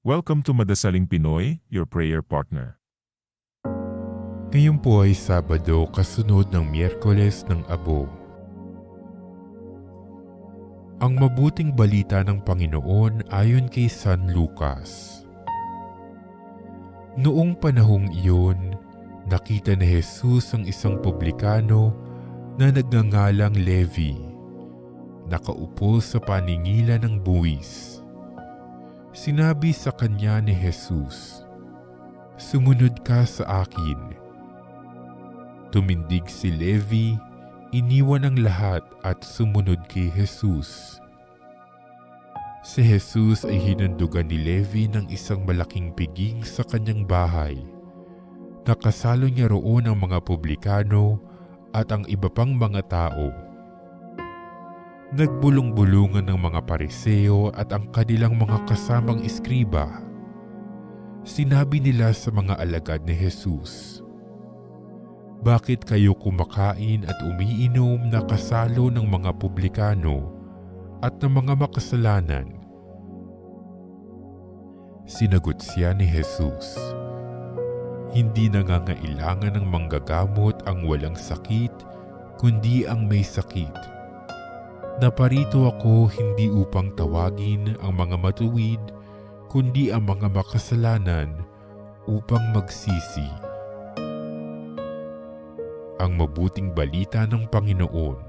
Welcome to Madasaling Pinoy, your prayer partner. Ngayon po ay Sabado kasunod ng Miyerkules ng Abo. Ang mabuting balita ng Panginoon ayon kay San Lucas. Noong panahong iyon, nakita ni Jesus ang isang publikano na nagngangalang Levi, nakaupo sa paningilan ng buwis. Sinabi sa kanya ni Jesus, "Sumunod ka sa akin." Tumindig si Levi, iniwan ang lahat at sumunod kay Jesus. Si Jesus ay hinandugan ni Levi ng isang malaking piging sa kanyang bahay. Nakasalo niya roon ang mga publikano at ang iba pang mga tao. Nagbulong-bulungan ng mga Pariseo at ang kanilang mga kasamang iskriba. Sinabi nila sa mga alagad ni Jesus, "Bakit kayo kumakain at umiinom na kasalo ng mga publikano at ng mga makasalanan?" Sinagot siya ni Jesus, "Hindi nangangailangan ng manggagamot ang walang sakit, kundi ang may sakit. Naparito ako hindi upang tawagin ang mga matuwid, kundi ang mga makasalanan upang magsisi." Ang mabuting balita ng Panginoon.